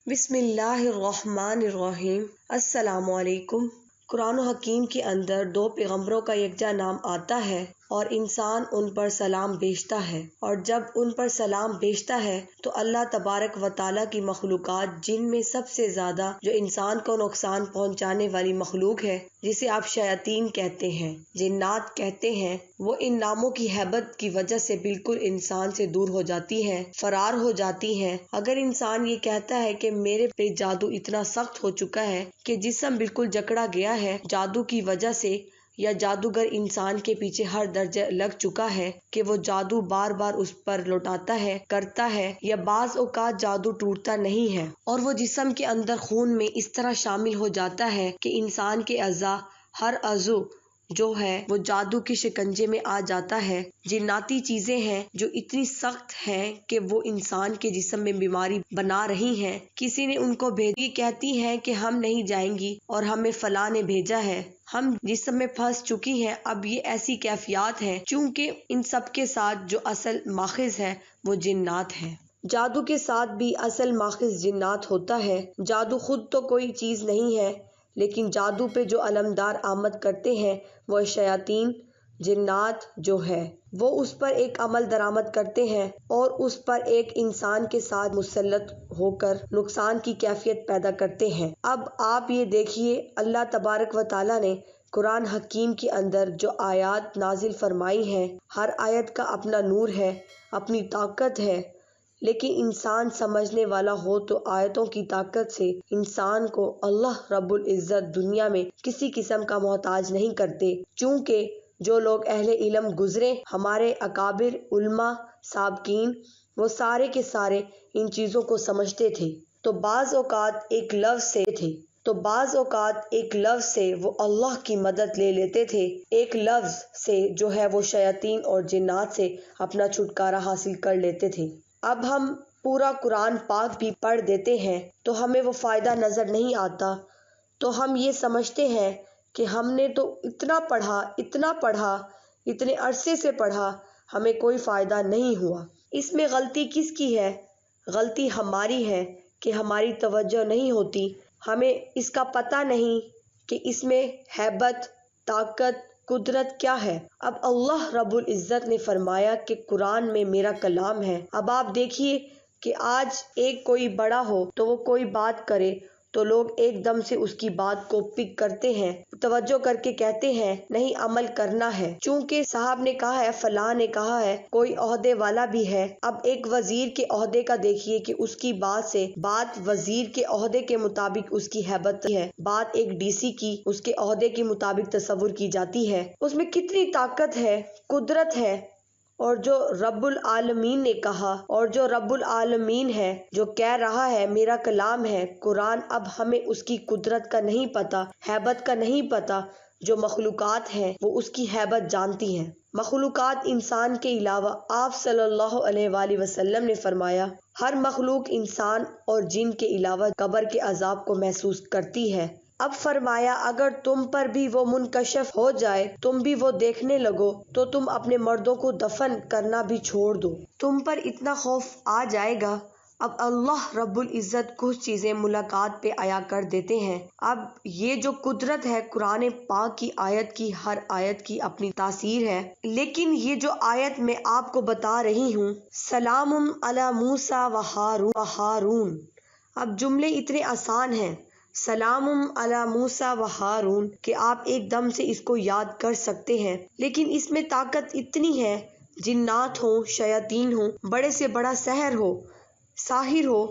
بسم اللہ الرحمن الرحیم۔ السلام علیکم۔ قرآن و حکیم کے اندر دو پیغمبروں کا یکجا نام آتا ہے اور انسان ان پر سلام بھیجتا ہے، اور جب ان پر سلام بھیجتا ہے تو اللہ تبارک و تعالیٰ کی مخلوقات، جن میں سب سے زیادہ جو انسان کو نقصان پہنچانے والی مخلوق ہے، جسے آپ شیاطین کہتے ہیں، جنات کہتے ہیں، وہ ان ناموں کی ہیبت کی وجہ سے بالکل انسان سے دور ہو جاتی ہے، فرار ہو جاتی ہے۔ اگر انسان یہ کہتا ہے کہ میرے پہ جادو اتنا سخت ہو چکا ہے کہ جسم بالکل جکڑا گیا ہے جادو کی وجہ سے، یا جادوگر انسان کے پیچھے ہر درجہ لگ چکا ہے کہ وہ جادو بار بار اس پر لوٹاتا ہے، کرتا ہے، یا بعض اوقات جادو ٹوٹتا نہیں ہے اور وہ جسم کے اندر خون میں اس طرح شامل ہو جاتا ہے کہ انسان کے اعضاء، ہر عضو جو ہے وہ جادو کے شکنجے میں آ جاتا ہے۔ جناتی چیزیں ہیں جو اتنی سخت ہیں کہ وہ انسان کے جسم میں بیماری بنا رہی ہیں۔ کسی نے ان کو بھیجی، کہتی ہیں کہ ہم نہیں جائیں گی اور ہمیں فلاں نے بھیجا ہے، ہم جسم میں پھنس چکی ہیں۔ اب یہ ایسی کیفیات ہیں، چونکہ ان سب کے ساتھ جو اصل ماخذ ہے وہ جنات ہے۔ جادو کے ساتھ بھی اصل ماخذ جنات ہوتا ہے۔ جادو خود تو کوئی چیز نہیں ہے، لیکن جادو پہ جو علمدار آمد کرتے ہیں وہ شیاطین، جنات جو ہے، وہ اس پر ایک عمل درآمد کرتے ہیں اور اس پر ایک انسان کے ساتھ مسلط ہو کر نقصان کی کیفیت پیدا کرتے ہیں۔ اب آپ یہ دیکھیے، اللہ تبارک و تعالیٰ نے قرآن حکیم کے اندر جو آیات نازل فرمائی ہیں، ہر آیت کا اپنا نور ہے، اپنی طاقت ہے، لیکن انسان سمجھنے والا ہو تو آیتوں کی طاقت سے انسان کو اللہ رب العزت دنیا میں کسی قسم کا محتاج نہیں کرتے، چونکہ جو لوگ اہل علم گزرے، ہمارے اکابر علماء سابقین، وہ سارے کے سارے ان چیزوں کو سمجھتے تھے، تو بعض اوقات ایک لفظ سے وہ اللہ کی مدد لے لیتے تھے، ایک لفظ سے جو ہے وہ شیاطین اور جنات سے اپنا چھٹکارا حاصل کر لیتے تھے۔ اب ہم پورا قرآن پاک بھی پڑھ دیتے ہیں تو ہمیں وہ فائدہ نظر نہیں آتا، تو ہم یہ سمجھتے ہیں کہ ہم نے تو اتنا پڑھا، اتنے عرصے سے پڑھا، ہمیں کوئی فائدہ نہیں ہوا۔ اس میں غلطی کس کی ہے؟ غلطی ہماری ہے کہ ہماری توجہ نہیں ہوتی، ہمیں اس کا پتہ نہیں کہ اس میں ہیبت، طاقت، قدرت کیا ہے۔ اب اللہ رب العزت نے فرمایا کہ قرآن میں میرا کلام ہے۔ اب آپ دیکھیے کہ آج ایک کوئی بڑا ہو تو وہ کوئی بات کرے تو لوگ ایک دم سے اس کی بات کو پک کرتے ہیں، توجہ کر کے کہتے ہیں نہیں، عمل کرنا ہے، چونکہ صاحب نے کہا ہے، فلاں نے کہا ہے، کوئی عہدے والا بھی ہے۔ اب ایک وزیر کے عہدے کا دیکھیے کہ اس کی بات سے، بات وزیر کے عہدے کے مطابق اس کی ہیبت ہے، بات ایک ڈی سی کی اس کے عہدے کے مطابق تصور کی جاتی ہے، اس میں کتنی طاقت ہے، قدرت ہے۔ اور جو رب العالمین نے کہا، اور جو رب العالمین ہے، جو کہہ رہا ہے میرا کلام ہے قرآن، اب ہمیں اس کی قدرت کا نہیں پتا، ہیبت کا نہیں پتا۔ جو مخلوقات ہیں وہ اس کی ہیبت جانتی ہیں۔ مخلوقات انسان کے علاوہ، آپ صلی اللہ علیہ وآلہ وسلم نے فرمایا، ہر مخلوق انسان اور جن کے علاوہ قبر کے عذاب کو محسوس کرتی ہے۔ اب فرمایا اگر تم پر بھی وہ منکشف ہو جائے، تم بھی وہ دیکھنے لگو، تو تم اپنے مردوں کو دفن کرنا بھی چھوڑ دو، تم پر اتنا خوف آ جائے گا۔ اب اللہ رب العزت کچھ چیزیں ملاقات پہ عیا کر دیتے ہیں۔ اب یہ جو قدرت ہے، قرآن پاک کی آیت کی، ہر آیت کی اپنی تاثیر ہے، لیکن یہ جو آیت میں آپ کو بتا رہی ہوں، سلام علی موسیٰ و ہارون، اب جملے اتنے آسان ہیں، سلام علی موسیٰ و ہارون، کہ آپ ایک دم سے اس کو یاد کر سکتے ہیں، لیکن اس میں طاقت اتنی ہے، جنات ہوں، شیاطین ہوں، بڑے سے بڑا ساحر ہو،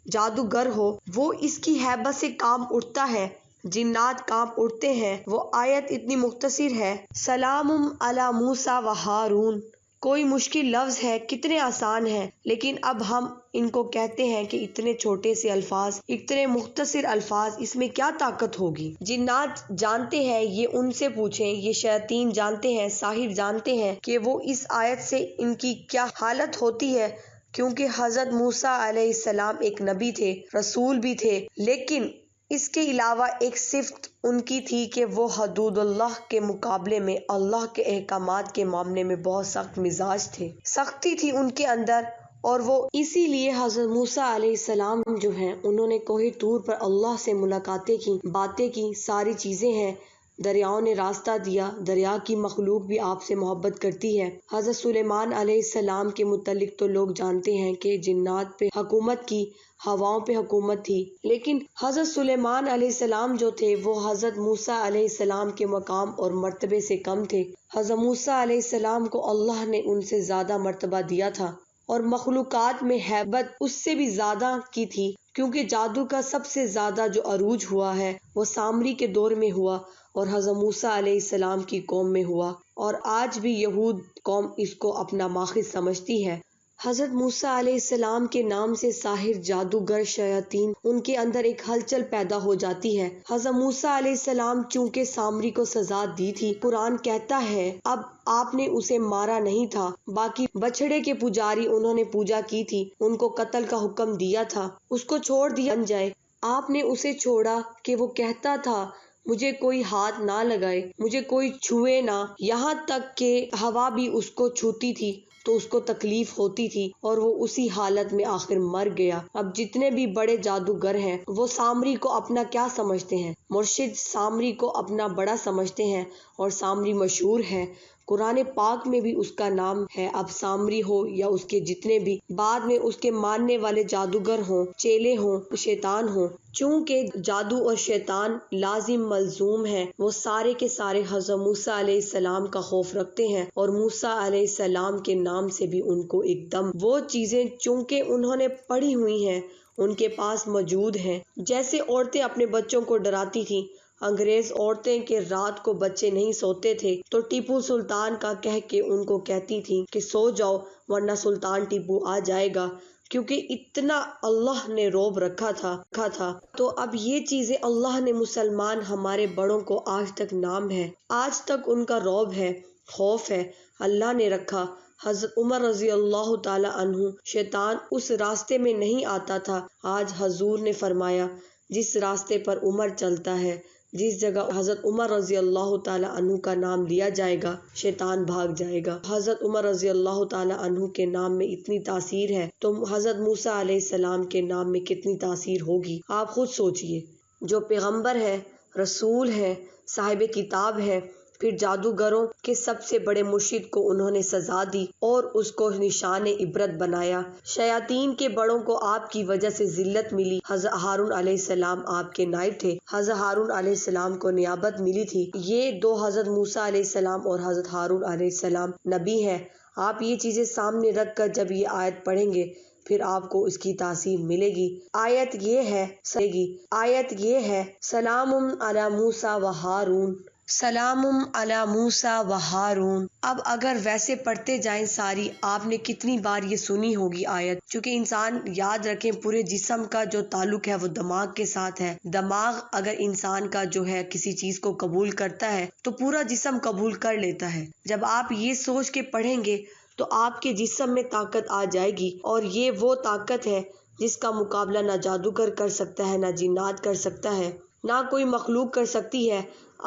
جادوگر ہو، وہ اس کی ہیبت سے کام اٹھتا ہے، جنات کام اٹھتے ہیں۔ وہ آیت اتنی مختصر ہے، سلام علی موسیٰ و ہارون، کوئی مشکل لفظ ہے، کتنے آسان ہیں، لیکن اب ہم ان کو کہتے ہیں کہ اتنے چھوٹے سے الفاظ، اتنے مختصر الفاظ، اس میں کیا طاقت ہوگی۔ جنات جانتے ہیں، یہ ان سے پوچھیں، یہ شیاطین جانتے ہیں، ساحر جانتے ہیں کہ وہ اس آیت سے ان کی کیا حالت ہوتی ہے، کیونکہ حضرت موسیٰ علیہ السلام ایک نبی تھے، رسول بھی تھے، لیکن اس کے علاوہ ایک صفت ان کی تھی کہ وہ حدود اللہ کے مقابلے میں اللہ کے احکامات کے معاملے میں بہت سخت مزاج تھے، سختی تھی ان کے اندر، اور وہ اسی لیے حضرت موسیٰ علیہ السلام جو ہیں انہوں نے کوہ طور پر اللہ سے ملاقاتیں کی، باتیں کی، ساری چیزیں ہیں، دریاؤں نے راستہ دیا، دریا کی مخلوق بھی آپ سے محبت کرتی ہے۔ حضرت سلیمان علیہ السلام کے متعلق تو لوگ جانتے ہیں کہ جنات پہ حکومت کی، ہواؤں پہ حکومت تھی، لیکن حضرت سلیمان علیہ السلام جو تھے وہ حضرت موسیٰ علیہ السلام کے مقام اور مرتبے سے کم تھے۔ حضرت موسیٰ علیہ السلام کو اللہ نے ان سے زیادہ مرتبہ دیا تھا اور مخلوقات میں ہیبت اس سے بھی زیادہ کی تھی، کیونکہ جادو کا سب سے زیادہ جو عروج ہوا ہے وہ سامری کے دور میں ہوا اور حضرت موسیٰ علیہ السلام کی قوم میں ہوا، اور آج بھی یہود قوم اس کو اپنا ماخذ سمجھتی ہے۔ حضرت موسیٰ علیہ السلام کے نام سے ساحر، جادوگر، شیاطین، ان کے اندر ایک ہلچل پیدا ہو جاتی ہے۔ حضرت موسیٰ علیہ السلام چونکہ سامری کو سزا دی تھی، قرآن کہتا ہے اب آپ نے اسے مارا نہیں تھا، باقی بچھڑے کے پجاری انہوں نے پوجا کی تھی، ان کو قتل کا حکم دیا تھا، اس کو چھوڑ دیا بن جائے، آپ نے اسے چھوڑا کہ وہ کہتا تھا مجھے کوئی ہاتھ نہ لگائے، مجھے کوئی چھوئے نہ، یہاں تک کہ ہوا بھی اس کو چھوتی تھی تو اس کو تکلیف ہوتی تھی اور وہ اسی حالت میں آخر مر گیا۔ اب جتنے بھی بڑے جادوگر ہیں وہ سامری کو اپنا کیا سمجھتے ہیں؟ مرشد سامری کو اپنا بڑا سمجھتے ہیں اور سامری مشہور ہے، قرآن پاک میں بھی اس کا نام ہے۔ اب سامری ہو یا اس کے جتنے بھی بعد میں اس کے ماننے والے جادوگر ہوں، چیلے ہوں، شیطان ہوں، چونکہ جادو اور شیطان لازم ملزوم ہیں، وہ سارے کے سارے حضرت موسیٰ علیہ السلام کا خوف رکھتے ہیں اور موسیٰ علیہ السلام کے نام سے بھی ان کو ایک دم وہ چیزیں چونکہ انہوں نے پڑھی ہوئی ہیں ان کے پاس موجود ہیں۔ جیسے عورتیں اپنے بچوں کو ڈراتی تھیں، انگریز عورتیں کہ رات کو بچے نہیں سوتے تھے تو ٹیپو سلطان کا کہہ کے ان کو کہتی تھیں کہ سو جاؤ ورنہ سلطان ٹیپو آ جائے گا، کیونکہ اتنا اللہ نے روب رکھا تھا۔ تو اب یہ چیزیں اللہ نے مسلمان ہمارے بڑوں کو آج تک نام ہے، آج تک ان کا روب ہے، خوف ہے، اللہ نے رکھا۔ حضرت عمر رضی اللہ تعالی عنہ، شیطان اس راستے میں نہیں آتا تھا، آج حضور نے فرمایا جس راستے پر عمر چلتا ہے، جس جگہ حضرت عمر رضی اللہ تعالی عنہ کا نام لیا جائے گا شیطان بھاگ جائے گا۔ حضرت عمر رضی اللہ تعالی عنہ کے نام میں اتنی تاثیر ہے تو حضرت موسیٰ علیہ السلام کے نام میں کتنی تاثیر ہوگی، آپ خود سوچئے۔ جو پیغمبر ہے، رسول ہے، صاحب کتاب ہے، پھر جادوگروں کے سب سے بڑے مرشد کو انہوں نے سزا دی اور اس کو نشان عبرت بنایا۔ شیاطین کے بڑوں کو آپ کی وجہ سے ذلت ملی، حضرت ہارون علیہ السلام آپ کے نائب تھے، حضرت ہارون علیہ السلام کو نیابت ملی تھی۔ یہ دو حضرت موسیٰ علیہ السلام اور حضرت ہارون علیہ السلام نبی ہیں۔ آپ یہ چیزیں سامنے رکھ کر جب یہ آیت پڑھیں گے پھر آپ کو اس کی تاثیر ملے گی۔ آیت یہ ہے سلام علی موسیٰ و ہارون، سلام علی موسیٰ و ہارون۔ اب اگر ویسے پڑھتے جائیں ساری، آپ نے کتنی بار یہ سنی ہوگی آیت، چونکہ انسان یاد رکھیں پورے جسم کا جو تعلق ہے وہ دماغ کے ساتھ ہے۔ دماغ اگر انسان کا جو ہے کسی چیز کو قبول کرتا ہے تو پورا جسم قبول کر لیتا ہے۔ جب آپ یہ سوچ کے پڑھیں گے تو آپ کے جسم میں طاقت آ جائے گی، اور یہ وہ طاقت ہے جس کا مقابلہ نہ جادوگر کر سکتا ہے، نہ جنات کر سکتا ہے، نہ کوئی مخلوق کر سکتی ہے۔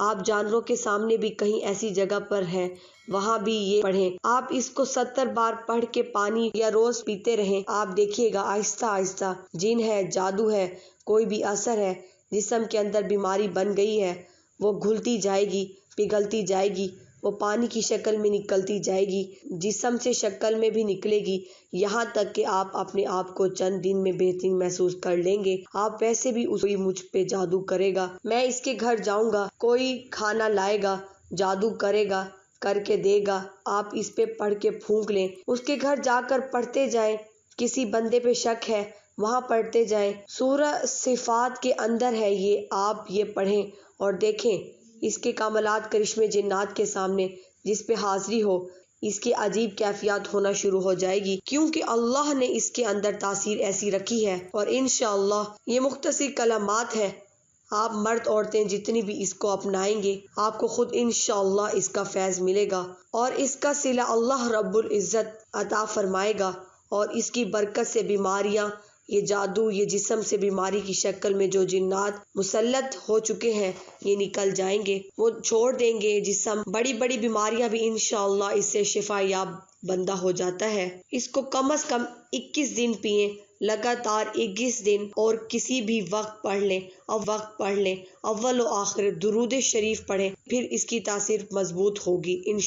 آپ جانوروں کے سامنے بھی کہیں ایسی جگہ پر ہیں وہاں بھی یہ پڑھیں، آپ اس کو 70 بار پڑھ کے پانی یا روز پیتے رہیں، آپ دیکھیے گا آہستہ آہستہ جن ہے، جادو ہے، کوئی بھی اثر ہے، جسم کے اندر بیماری بن گئی ہے وہ گھلتی جائے گی، پگھلتی جائے گی، وہ پانی کی شکل میں نکلتی جائے گی، جسم سے شکل میں بھی نکلے گی، یہاں تک کہ آپ اپنے آپ کو چند دن میں بہترین محسوس کر لیں گے۔ آپ ویسے بھی کوئی مجھ پہ جادو کرے گا، میں اس کے گھر جاؤں گا، کوئی کھانا لائے گا، جادو کرے گا، کر کے دے گا، آپ اس پہ پڑھ کے پھونک لیں، اس کے گھر جا کر پڑھتے جائیں، کسی بندے پہ شک ہے وہاں پڑھتے جائیں، سورہ صفات کے اندر ہے یہ، آپ یہ پڑھیں اور دیکھیں اس کے کمالات، کرشمے جنات کے سامنے جس پہ حاضری ہو اس کی عجیب کیفیات ہونا شروع ہو جائے گی، کیونکہ اللہ نے اس کے اندر تاثیر ایسی رکھی ہے۔ اور انشاءاللہ یہ مختصر کلمات ہے، آپ مرد عورتیں جتنی بھی اس کو اپنائیں گے آپ کو خود انشاءاللہ اس کا فیض ملے گا اور اس کا صلہ اللہ رب العزت عطا فرمائے گا، اور اس کی برکت سے بیماریاں، یہ جادو، یہ جسم سے بیماری کی شکل میں جو جنات مسلط ہو چکے ہیں یہ نکل جائیں گے، وہ چھوڑ دیں گے جسم، بڑی بڑی بیماریاں بھی انشاءاللہ اس سے شفا یاب بندہ ہو جاتا ہے۔ اس کو کم از کم 21 دن پئیں، لگاتار 21 دن، اور کسی بھی وقت پڑھ لیں۔ اول و آخر درود شریف پڑھیں، پھر اس کی تاثیر مضبوط ہوگی۔